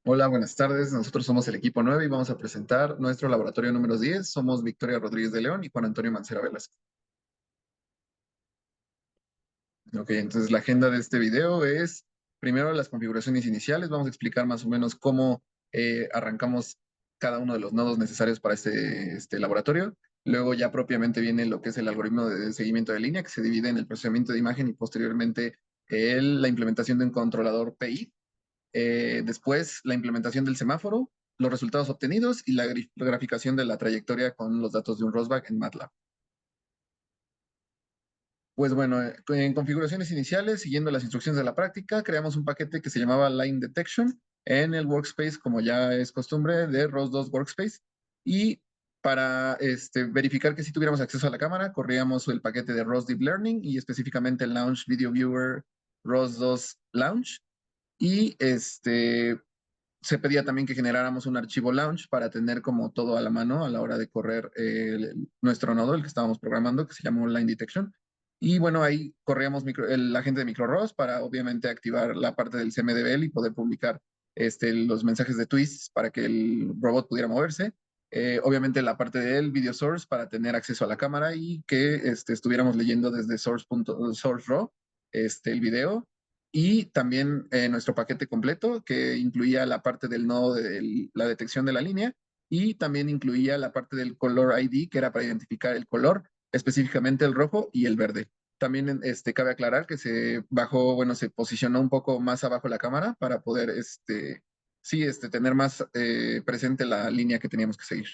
Hola, buenas tardes. Nosotros somos el equipo 9 y vamos a presentar nuestro laboratorio número 10. Somos Victoria Rodríguez de León y Juan Antonio Mancera Velasco. Ok, entonces la agenda de este video es primero las configuraciones iniciales. Vamos a explicar más o menos cómo arrancamos cada uno de los nodos necesarios para este laboratorio. Luego ya propiamente viene lo que es el algoritmo de seguimiento de línea, que se divide en el procesamiento de imagen y posteriormente la implementación de un controlador PI. Después, la implementación del semáforo, los resultados obtenidos y la graficación de la trayectoria con los datos de un rollback en MATLAB. Pues bueno, en configuraciones iniciales, siguiendo las instrucciones de la práctica, creamos un paquete que se llamaba Line Detection en el workspace, como ya es costumbre, de ROS2 Workspace. Y para verificar que si tuviéramos acceso a la cámara, corríamos el paquete de ROS Deep Learning y específicamente el Launch Video Viewer ROS2 Launch. Y se pedía también que generáramos un archivo launch para tener como todo a la mano a la hora de correr nuestro nodo, el que estábamos programando, que se llamó Line Detection. Y bueno, ahí corríamos el agente de MicroROS para obviamente activar la parte del CMDBL y poder publicar los mensajes de twists para que el robot pudiera moverse. Obviamente la parte del video source para tener acceso a la cámara y que estuviéramos leyendo desde source raw el video y también nuestro paquete completo que incluía la parte del nodo de la detección de la línea y también incluía la parte del color ID que era para identificar el color, específicamente el rojo y el verde. También cabe aclarar que se bajó, bueno, se posicionó un poco más abajo la cámara para poder, sí, tener más presente la línea que teníamos que seguir.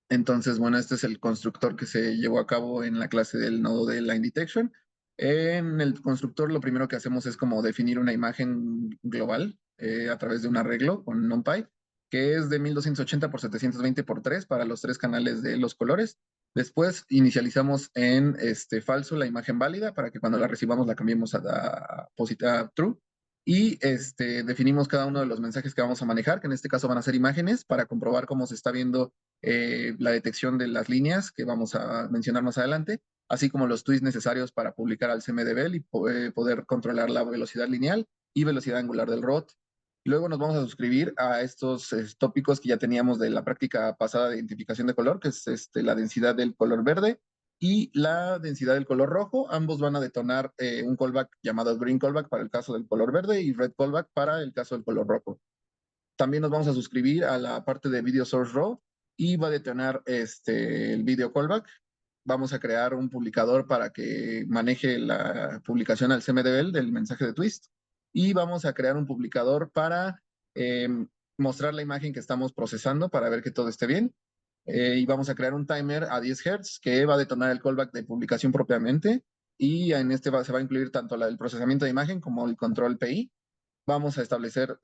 Entonces, bueno, este es el constructor que se llevó a cabo en la clase del nodo de Line Detection. En el constructor lo primero que hacemos es como definir una imagen global a través de un arreglo con NumPy, que es de 1280 por 720 por 3 para los tres canales de los colores. Después inicializamos en falso la imagen válida para que cuando la recibamos la cambiemos a true. Y definimos cada uno de los mensajes que vamos a manejar, que en este caso van a ser imágenes, para comprobar cómo se está viendo la detección de las líneas que vamos a mencionar más adelante, así como los twists necesarios para publicar al CMDBL y poder controlar la velocidad lineal y velocidad angular del robot. Luego nos vamos a suscribir a estos tópicos que ya teníamos de la práctica pasada de identificación de color, que es la densidad del color verde y la densidad del color rojo. Ambos van a detonar un callback llamado green callback para el caso del color verde y red callback para el caso del color rojo. También nos vamos a suscribir a la parte de Video Source Raw y va a detonar el video callback. Vamos a crear un publicador para que maneje la publicación al CMDBL del mensaje de twist y vamos a crear un publicador para eh, mostrar la imagen que estamos procesando para ver que todo esté bien. Y vamos a crear un timer a 10 Hz que va a detonar el callback de publicación propiamente y en se va a incluir tanto el procesamiento de imagen como el control PI. Vamos a establecer,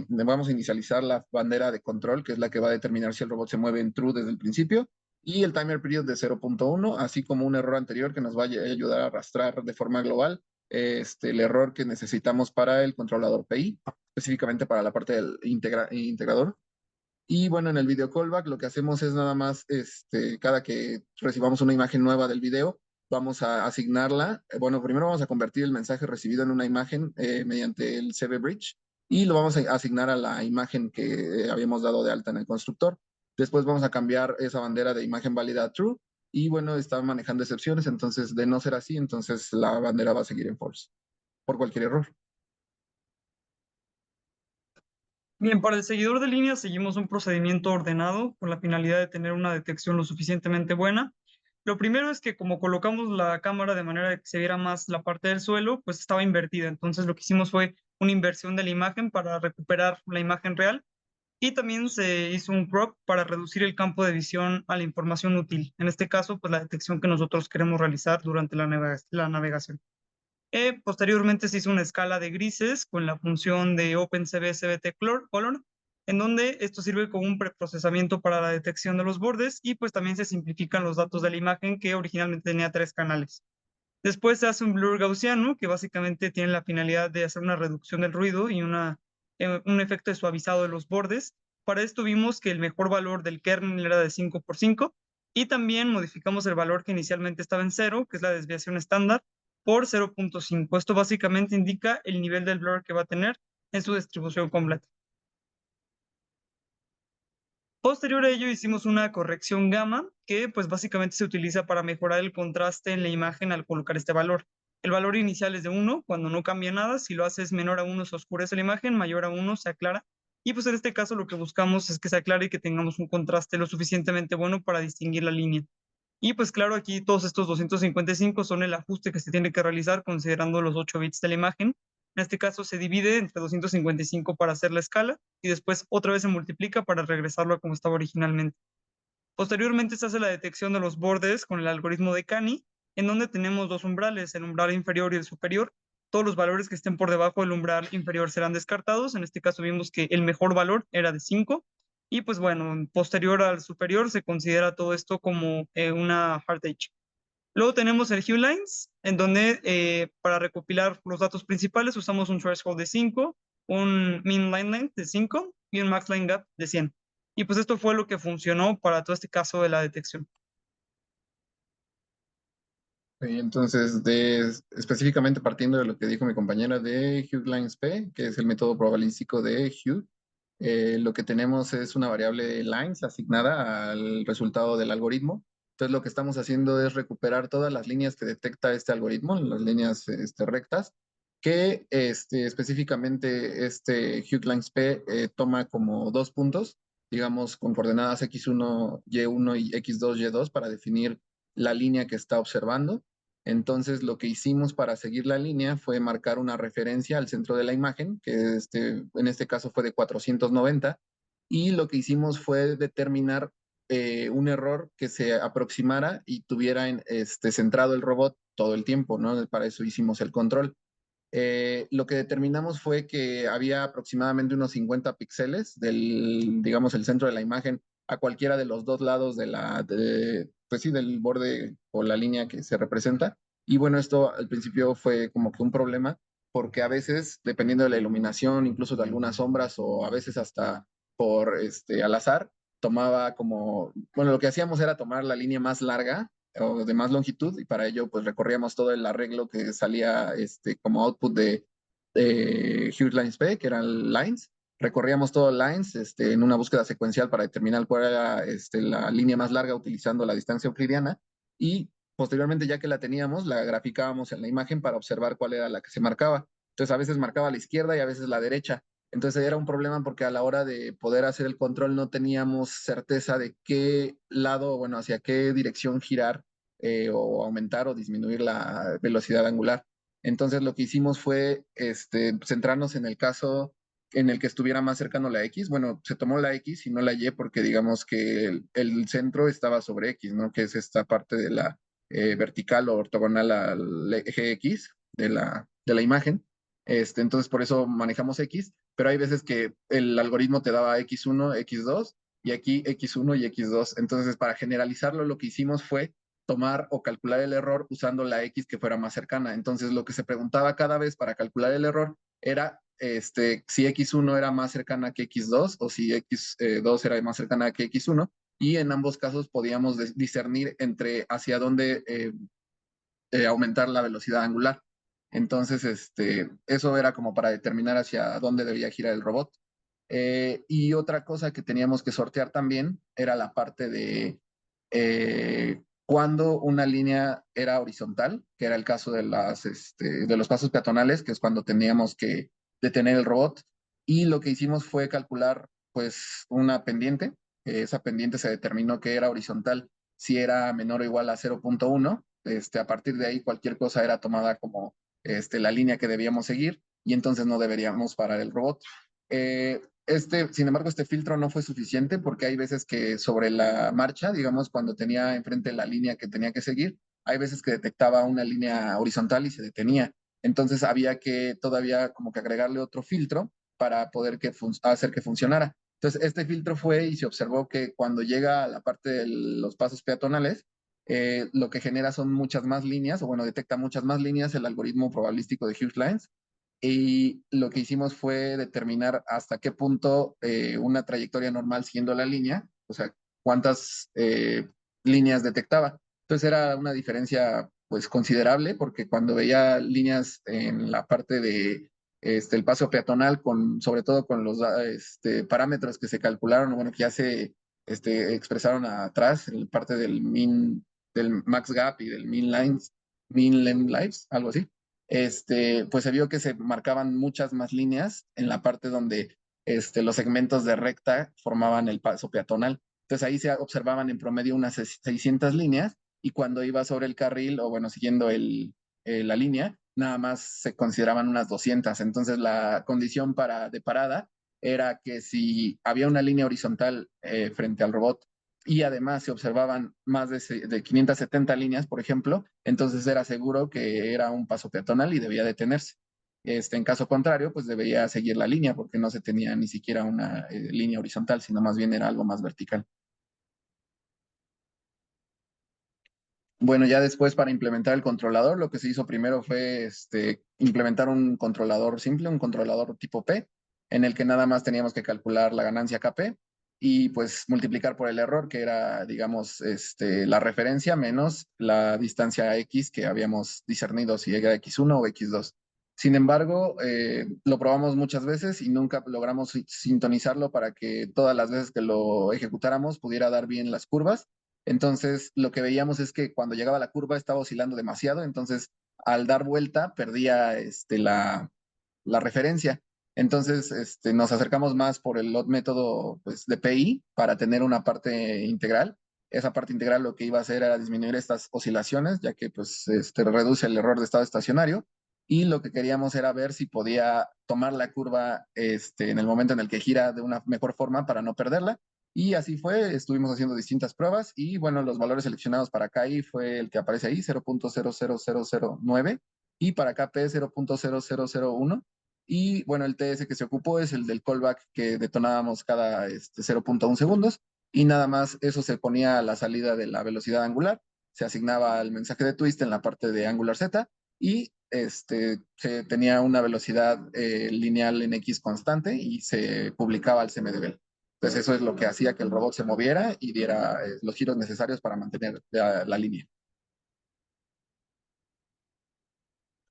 vamos a inicializar la bandera de control, que es la que va a determinar si el robot se mueve en true desde el principio, y el timer period de 0.1, así como un error anterior que nos va a ayudar a arrastrar de forma global el error que necesitamos para el controlador PI, específicamente para la parte del integrador. Y bueno, en el video callback lo que hacemos es nada más, cada que recibamos una imagen nueva del video, vamos a asignarla. Bueno, primero vamos a convertir el mensaje recibido en una imagen mediante el CB Bridge y lo vamos a asignar a la imagen que habíamos dado de alta en el constructor. Después vamos a cambiar esa bandera de imagen válida a true y bueno, está manejando excepciones, entonces de no ser así, entonces la bandera va a seguir en false por cualquier error. Bien, para el seguidor de línea seguimos un procedimiento ordenado con la finalidad de tener una detección lo suficientemente buena. Lo primero es que como colocamos la cámara de manera que se viera más la parte del suelo, pues estaba invertida. Entonces lo que hicimos fue una inversión de la imagen para recuperar la imagen real y también se hizo un crop para reducir el campo de visión a la información útil. En este caso, pues la detección que nosotros queremos realizar durante la navegación. Posteriormente se hizo una escala de grises con la función de OpenCV Color, en donde esto sirve como un preprocesamiento para la detección de los bordes y pues también se simplifican los datos de la imagen que originalmente tenía 3 canales. Después se hace un blur gaussiano que básicamente tiene la finalidad de hacer una reducción del ruido y un efecto de suavizado de los bordes. Para esto vimos que el mejor valor del kernel era de 5 por 5 y también modificamos el valor que inicialmente estaba en 0, que es la desviación estándar, por 0.5. Esto básicamente indica el nivel del blur que va a tener en su distribución completa. Posterior a ello hicimos una corrección gamma que pues básicamente se utiliza para mejorar el contraste en la imagen al colocar este valor. El valor inicial es de 1 cuando no cambia nada. Si lo haces menor a 1 se oscurece la imagen, mayor a 1 se aclara. Y pues en este caso lo que buscamos es que se aclare y que tengamos un contraste lo suficientemente bueno para distinguir la línea. Y pues claro, aquí todos estos 255 son el ajuste que se tiene que realizar considerando los 8 bits de la imagen. En este caso se divide entre 255 para hacer la escala y después otra vez se multiplica para regresarlo a como estaba originalmente. Posteriormente se hace la detección de los bordes con el algoritmo de Canny, en donde tenemos dos umbrales, el umbral inferior y el superior. Todos los valores que estén por debajo del umbral inferior serán descartados. En este caso vimos que el mejor valor era de 5. Y pues bueno, posterior al superior se considera todo esto como una hard edge. Luego tenemos el Hue Lines, en donde para recopilar los datos principales usamos un threshold de 5, un min line length de 5 y un max line gap de 100. Y pues esto fue lo que funcionó para todo este caso de la detección. Y entonces, específicamente partiendo de lo que dijo mi compañera de Hugh Lines P, que es el método probabilístico de Hugh, lo que tenemos es una variable lines asignada al resultado del algoritmo. Entonces, lo que estamos haciendo es recuperar todas las líneas que detecta este algoritmo, las líneas rectas, que específicamente este Hugh Lines P toma como 2 puntos, digamos, con coordenadas x1, y1 y x2, y2 para definir la línea que está observando. Entonces, lo que hicimos para seguir la línea fue marcar una referencia al centro de la imagen, que en este caso fue de 490, y lo que hicimos fue determinar un error que se aproximara y tuviera centrado el robot todo el tiempo, ¿no? Para eso hicimos el control. Lo que determinamos fue que había aproximadamente unos 50 píxeles del, digamos, el centro de la imagen a cualquiera de los dos lados pues sí, del borde o la línea que se representa. Y bueno, esto al principio fue como que un problema, porque a veces, dependiendo de la iluminación, incluso de algunas sombras o a veces hasta por al azar, tomaba como, bueno, lo que hacíamos era tomar la línea más larga o de más longitud y para ello pues recorríamos todo el arreglo que salía como output de Hughes Lines P, que eran lines. Recorríamos todo lines en una búsqueda secuencial para determinar cuál era la línea más larga utilizando la distancia euclidiana y posteriormente ya que la teníamos la graficábamos en la imagen para observar cuál era la que se marcaba. Entonces a veces marcaba la izquierda y a veces la derecha. Entonces era un problema porque a la hora de poder hacer el control no teníamos certeza de qué lado, bueno, hacia qué dirección girar o aumentar o disminuir la velocidad angular. Entonces lo que hicimos fue centrarnos en el caso en el que estuviera más cercano la X. Bueno, se tomó la X y no la Y porque digamos que el centro estaba sobre X, ¿no? Que es esta parte de la vertical o ortogonal al eje X de la imagen. Entonces por eso manejamos X, pero hay veces que el algoritmo te daba X1, X2 y aquí X1 y X2. Entonces para generalizarlo lo que hicimos fue tomar o calcular el error usando la X que fuera más cercana. Entonces, lo que se preguntaba cada vez para calcular el error era si X1 era más cercana que X2 o si X2 era más cercana que X1. Y en ambos casos podíamos discernir entre hacia dónde aumentar la velocidad angular. Entonces, eso era como para determinar hacia dónde debía girar el robot. Y otra cosa que teníamos que sortear también era la parte de cuando una línea era horizontal, que era el caso de los pasos peatonales, que es cuando teníamos que detener el robot. Y lo que hicimos fue calcular pues una pendiente. Esa pendiente se determinó que era horizontal si era menor o igual a 0.1. A partir de ahí cualquier cosa era tomada como la línea que debíamos seguir y entonces no deberíamos parar el robot. Sin embargo, este filtro no fue suficiente porque hay veces que sobre la marcha, digamos, cuando tenía enfrente la línea que tenía que seguir, hay veces que detectaba una línea horizontal y se detenía. Entonces había que todavía como que agregarle otro filtro para poder hacer que funcionara. Entonces este filtro fue y se observó que cuando llega a la parte de los pasos peatonales, lo que genera son muchas más líneas, o bueno, detecta muchas más líneas el algoritmo probabilístico de Hughes Lines, y lo que hicimos fue determinar hasta qué punto una trayectoria normal siguiendo la línea, o sea, cuántas líneas detectaba. Entonces era una diferencia pues considerable, porque cuando veía líneas en la parte de el paso peatonal, sobre todo con los parámetros que se calcularon, bueno, que ya se expresaron atrás, en la parte del max gap y del mean length lives, algo así, pues se vio que se marcaban muchas más líneas en la parte donde los segmentos de recta formaban el paso peatonal. Entonces ahí se observaban en promedio unas 600 líneas y cuando iba sobre el carril o bueno, siguiendo la línea, nada más se consideraban unas 200. Entonces la condición de parada era que si había una línea horizontal frente al robot y además se observaban más de 570 líneas, por ejemplo, entonces era seguro que era un paso peatonal y debía detenerse. En caso contrario, pues debería seguir la línea porque no se tenía ni siquiera una línea horizontal, sino más bien era algo más vertical. Bueno, ya después para implementar el controlador, lo que se hizo primero fue implementar un controlador simple, un controlador tipo P, en el que nada más teníamos que calcular la ganancia KP y pues multiplicar por el error, que era, digamos, la referencia menos la distancia X que habíamos discernido si era X1 o X2. Sin embargo, lo probamos muchas veces y nunca logramos sintonizarlo para que todas las veces que lo ejecutáramos pudiera dar bien las curvas. Entonces, lo que veíamos es que cuando llegaba a la curva estaba oscilando demasiado, entonces al dar vuelta perdía la referencia. Entonces, nos acercamos más por el método pues, de PI para tener una parte integral. Esa parte integral lo que iba a hacer era disminuir estas oscilaciones, ya que pues, reduce el error de estado estacionario. Y lo que queríamos era ver si podía tomar la curva en el momento en el que gira de una mejor forma para no perderla. Y así fue, estuvimos haciendo distintas pruebas y bueno, los valores seleccionados para KI fue el que aparece ahí, 0.00009 y para KP 0.0001. Y bueno, el TS que se ocupó es el del callback que detonábamos cada 0.1 segundos y nada más eso se ponía a la salida de la velocidad angular, se asignaba al mensaje de twist en la parte de Angular Z y se tenía una velocidad lineal en X constante y se publicaba al CMDB. Entonces eso es lo que hacía que el robot se moviera y diera los giros necesarios para mantener la línea.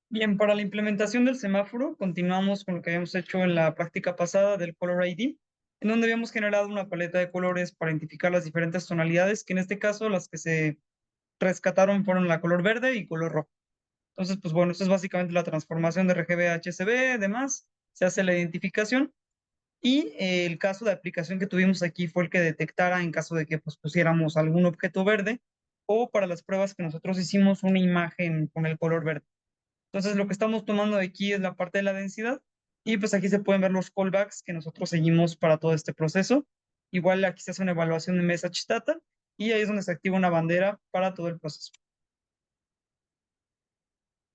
Bien, para la implementación del semáforo, continuamos con lo que habíamos hecho en la práctica pasada del Color ID, en donde habíamos generado una paleta de colores para identificar las diferentes tonalidades, que en este caso las que se rescataron fueron la color verde y color rojo. Entonces, pues bueno, esto es básicamente la transformación de RGB a HSV, demás, se hace la identificación y el caso de aplicación que tuvimos aquí fue el que detectara en caso de que pues, pusiéramos algún objeto verde o para las pruebas que nosotros hicimos una imagen con el color verde. Entonces, lo que estamos tomando de aquí es la parte de la densidad y pues aquí se pueden ver los callbacks que nosotros seguimos para todo este proceso. Igual aquí se hace una evaluación de message data y ahí es donde se activa una bandera para todo el proceso.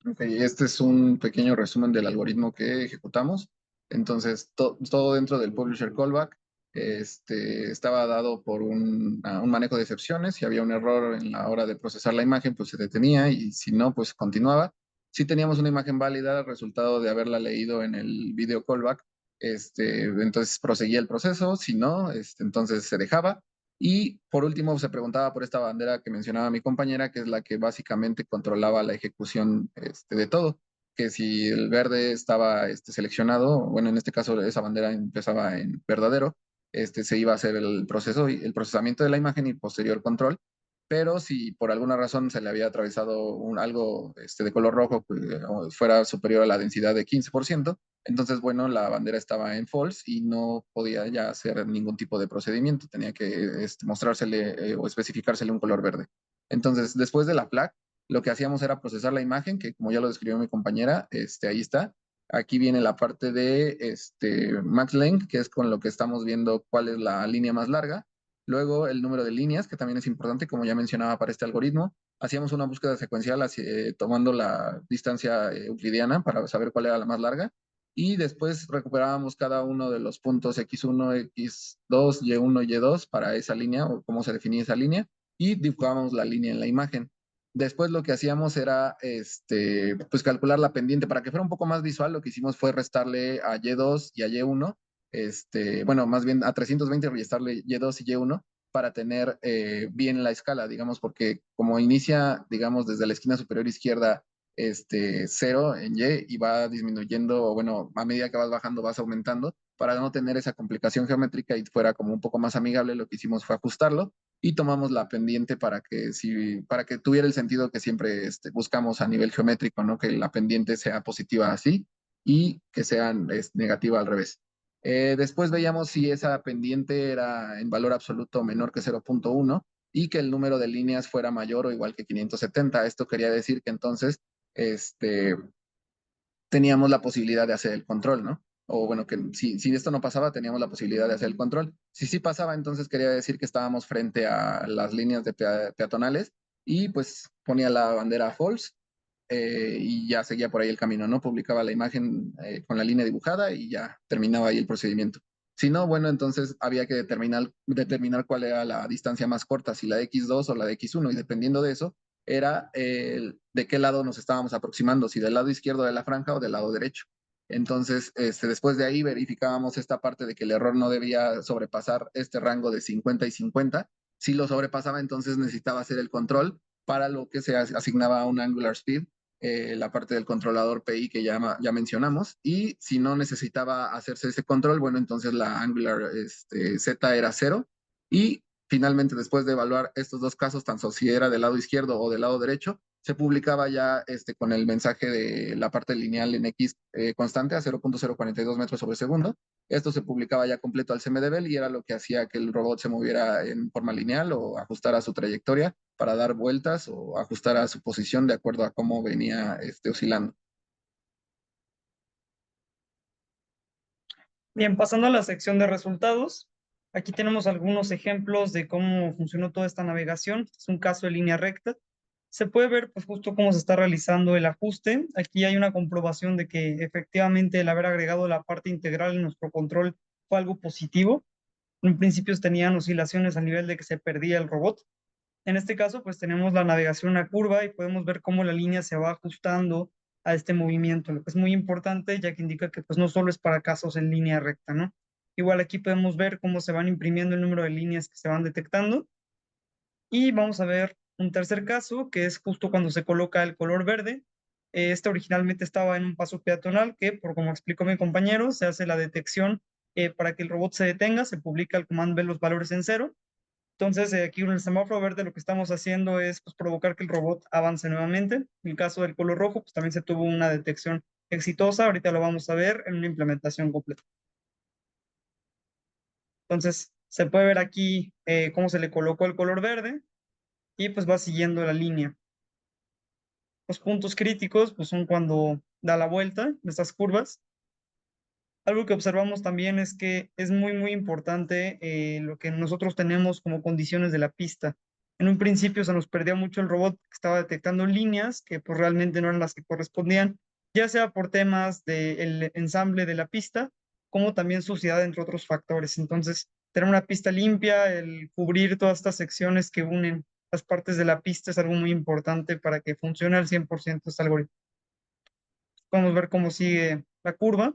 Ok, este es un pequeño resumen del algoritmo que ejecutamos. Entonces, todo dentro del publisher callback estaba dado por un manejo de excepciones. Si había un error en la hora de procesar la imagen, pues se detenía y si no, pues continuaba. Si teníamos una imagen válida, resultado de haberla leído en el video callback, entonces proseguía el proceso. Si no, entonces se dejaba. Y por último, se preguntaba por esta bandera que mencionaba mi compañera, que es la que básicamente controlaba la ejecución de todo. Que si el verde estaba seleccionado, bueno, en este caso esa bandera empezaba en verdadero, se iba a hacer el proceso, el procesamiento de la imagen y posterior control. Pero si por alguna razón se le había atravesado algo de color rojo que fuera superior a la densidad de 15%, entonces, bueno, la bandera estaba en false y no podía ya hacer ningún tipo de procedimiento, tenía que mostrársele o especificársele un color verde. Entonces, después de la flag, lo que hacíamos era procesar la imagen, que como ya lo describió mi compañera, ahí está. Aquí viene la parte de max length, que es con lo que estamos viendo cuál es la línea más larga. Luego el número de líneas, que también es importante, como ya mencionaba para este algoritmo. Hacíamos una búsqueda secuencial tomando la distancia euclidiana para saber cuál era la más larga y después recuperábamos cada uno de los puntos X1, X2, Y1, Y2 para esa línea o cómo se definía esa línea y dibujábamos la línea en la imagen. Después lo que hacíamos era pues calcular la pendiente. Para que fuera un poco más visual, lo que hicimos fue restarle a Y2 y a Y1, bueno, más bien a 320 restarle Y2 y Y1 para tener bien la escala, digamos, porque como inicia, digamos, desde la esquina superior izquierda, 0 en Y y va disminuyendo, o bueno, a medida que vas bajando vas aumentando, para no tener esa complicación geométrica y fuera como un poco más amigable, lo que hicimos fue ajustarlo y tomamos la pendiente para que tuviera el sentido que siempre buscamos a nivel geométrico, ¿no? Que la pendiente sea positiva así y que sea negativa al revés. Después veíamos si esa pendiente era en valor absoluto menor que 0.1 y que el número de líneas fuera mayor o igual que 570. Esto quería decir que entonces este, teníamos la posibilidad de hacer el control, ¿no? O bueno, que si esto no pasaba, teníamos la posibilidad de hacer el control. Si sí pasaba, entonces quería decir que estábamos frente a las líneas de peatonales y pues ponía la bandera false y ya seguía por ahí el camino, ¿no? Publicaba la imagen con la línea dibujada y ya terminaba ahí el procedimiento. Si no, bueno, entonces había que determinar cuál era la distancia más corta, si la de X2 o la de X1, y dependiendo de eso, era de qué lado nos estábamos aproximando, si del lado izquierdo de la franja o del lado derecho. Entonces, después de ahí verificábamos esta parte de que el error no debía sobrepasar este rango de 50 y 50. Si lo sobrepasaba, entonces necesitaba hacer el control para lo que se asignaba a un angular speed, la parte del controlador PI que ya mencionamos, y si no necesitaba hacerse ese control, bueno, entonces la Angular Z era 0, y finalmente después de evaluar estos dos casos, tanto si era del lado izquierdo o del lado derecho, se publicaba ya con el mensaje de la parte lineal en X constante a 0.042 metros sobre segundo. Esto se publicaba ya completo al CMDBL y era lo que hacía que el robot se moviera en forma lineal o ajustara su trayectoria para dar vueltas o ajustar a su posición de acuerdo a cómo venía oscilando. Bien, pasando a la sección de resultados, aquí tenemos algunos ejemplos de cómo funcionó toda esta navegación. Es un caso de línea recta. Se puede ver pues justo cómo se está realizando el ajuste. Aquí hay una comprobación de que efectivamente el haber agregado la parte integral en nuestro control fue algo positivo. En principio tenían oscilaciones a nivel de que se perdía el robot. En este caso, pues tenemos la navegación a curva y podemos ver cómo la línea se va ajustando a este movimiento, lo que es muy importante, ya que indica que pues no solo es para casos en línea recta, ¿no? Igual aquí podemos ver cómo se van imprimiendo el número de líneas que se van detectando. Y vamos a ver un tercer caso, que es justo cuando se coloca el color verde. Este originalmente estaba en un paso peatonal que, por como explicó mi compañero, se hace la detección para que el robot se detenga, se publica el comando ve los valores en cero. Entonces, aquí en el semáforo verde lo que estamos haciendo es pues, provocar que el robot avance nuevamente. En el caso del color rojo, pues también se tuvo una detección exitosa. Ahorita lo vamos a ver en una implementación completa. Entonces, se puede ver aquí cómo se le colocó el color verde y pues va siguiendo la línea. Los puntos críticos pues, son cuando da la vuelta de estas curvas. Algo que observamos también es que es muy importante lo que nosotros tenemos como condiciones de la pista. En un principio se nos perdía mucho el robot que estaba detectando líneas que pues realmente no eran las que correspondían, ya sea por temas del ensamble de la pista, como también suciedad, entre otros factores. Entonces, tener una pista limpia, el cubrir todas estas secciones que unen las partes de la pista es algo muy importante para que funcione al 100% este algoritmo. Podemos ver cómo sigue la curva.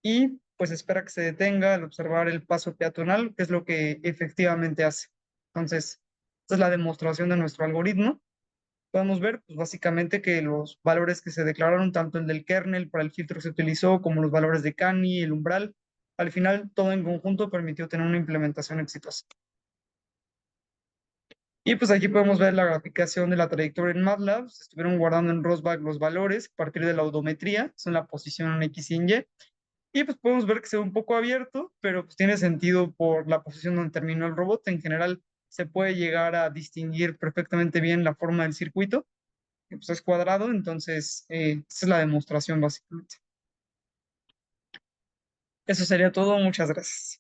Y pues espera que se detenga al observar el paso peatonal, que es lo que efectivamente hace. Entonces, esta es la demostración de nuestro algoritmo. Podemos ver, pues básicamente que los valores que se declararon, tanto el del kernel para el filtro que se utilizó, como los valores de Cani, el umbral, al final todo en conjunto permitió tener una implementación exitosa. Y pues aquí podemos ver la graficación de la trayectoria en MATLAB. Se estuvieron guardando en Rosbach los valores a partir de la odometría, son la posición en X y en Y. Y pues podemos ver que se ve un poco abierto, pero pues tiene sentido por la posición donde terminó el robot. En general se puede llegar a distinguir perfectamente bien la forma del circuito, que pues es cuadrado, entonces esa es la demostración básicamente. Eso sería todo, muchas gracias.